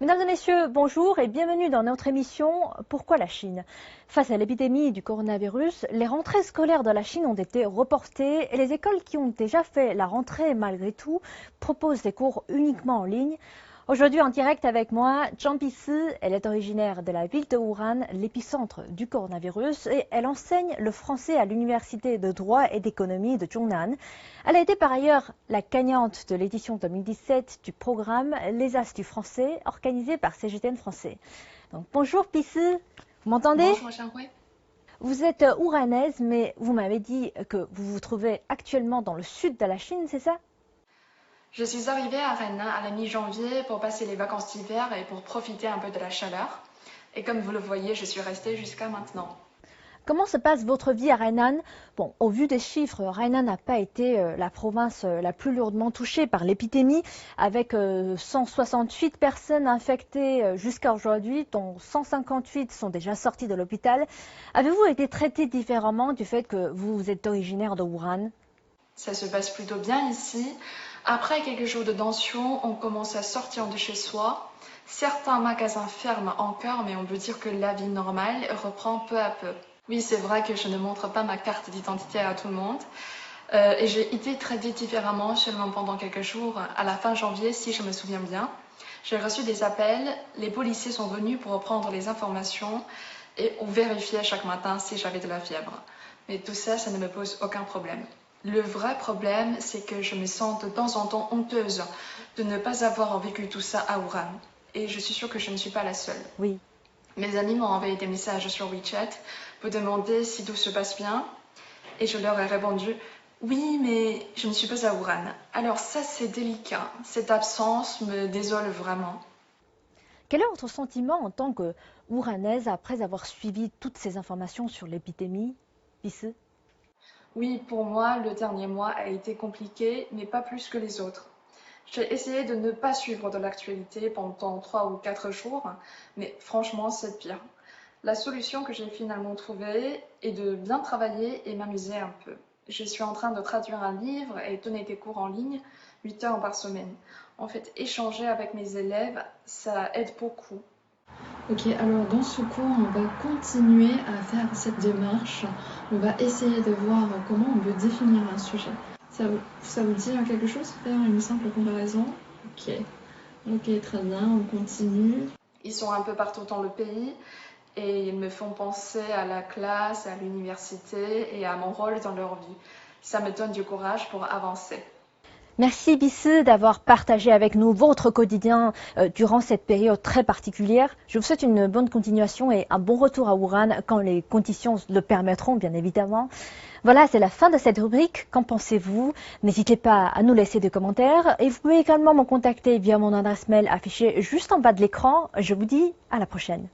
Mesdames et messieurs, bonjour et bienvenue dans notre émission Pourquoi la Chine? Face à l'épidémie du coronavirus, les rentrées scolaires de la Chine ont été reportées et les écoles qui ont déjà fait la rentrée malgré tout proposent des cours uniquement en ligne. Aujourd'hui en direct avec moi, Zhang Bisi, elle est originaire de la ville de Wuhan, l'épicentre du coronavirus, et elle enseigne le français à l'université de droit et d'économie de Zhongnan. Elle a été par ailleurs la gagnante de l'édition 2017 du programme Les As du français, organisé par CGTN Français. Donc bonjour Bisi, vous m'entendez? Bonjour Xianghui. Vous êtes ouranaise, mais vous m'avez dit que vous vous trouvez actuellement dans le sud de la Chine, c'est ça? Je suis arrivée à Rennes à la mi-janvier pour passer les vacances d'hiver et pour profiter un peu de la chaleur. Et comme vous le voyez, je suis restée jusqu'à maintenant. Comment se passe votre vie à Hainan? Bon, au vu des chiffres, Hainan n'a pas été la province la plus lourdement touchée par l'épidémie, avec 168 personnes infectées jusqu'à aujourd'hui, dont 158 sont déjà sorties de l'hôpital. Avez-vous été traité différemment du fait que vous êtes originaire de Wuhan? Ça se passe plutôt bien ici. Après quelques jours de tension, on commence à sortir de chez soi. Certains magasins ferment encore, mais on peut dire que la vie normale reprend peu à peu. Oui, c'est vrai que je ne montre pas ma carte d'identité à tout le monde. Et j'ai été traitée différemment seulement pendant quelques jours, à la fin janvier, si je me souviens bien. J'ai reçu des appels, les policiers sont venus pour reprendre les informations et ont vérifié chaque matin si j'avais de la fièvre. Mais tout ça, ça ne me pose aucun problème. Le vrai problème, c'est que je me sens de temps en temps honteuse de ne pas avoir vécu tout ça à Wuhan. Et je suis sûre que je ne suis pas la seule. Oui. Mes amis m'ont envoyé des messages sur WeChat pour demander si tout se passe bien. Et je leur ai répondu « Oui, mais je ne suis pas à Wuhan ». Alors ça, c'est délicat. Cette absence me désole vraiment. Quel est votre sentiment en tant que Ouranaise après avoir suivi toutes ces informations sur l'épidémie, Bisi? Oui, pour moi, le dernier mois a été compliqué, mais pas plus que les autres. J'ai essayé de ne pas suivre de l'actualité pendant 3 ou 4 jours, mais franchement, c'est pire. La solution que j'ai finalement trouvée est de bien travailler et m'amuser un peu. Je suis en train de traduire un livre et donner des cours en ligne 8 heures par semaine. En fait, échanger avec mes élèves, ça aide beaucoup. Ok, alors dans ce cours, on va continuer à faire cette démarche. On va essayer de voir comment on peut définir un sujet. Ça vous dit quelque chose? Faire une simple comparaison? Ok, ok, très bien, on continue. Ils sont un peu partout dans le pays et ils me font penser à la classe, à l'université et à mon rôle dans leur vie. Ça me donne du courage pour avancer. Merci Bisi d'avoir partagé avec nous votre quotidien durant cette période très particulière. Je vous souhaite une bonne continuation et un bon retour à Wuhan quand les conditions le permettront, bien évidemment. Voilà, c'est la fin de cette rubrique. Qu'en pensez-vous? N'hésitez pas à nous laisser des commentaires et vous pouvez également me contacter via mon adresse mail affichée juste en bas de l'écran. Je vous dis à la prochaine.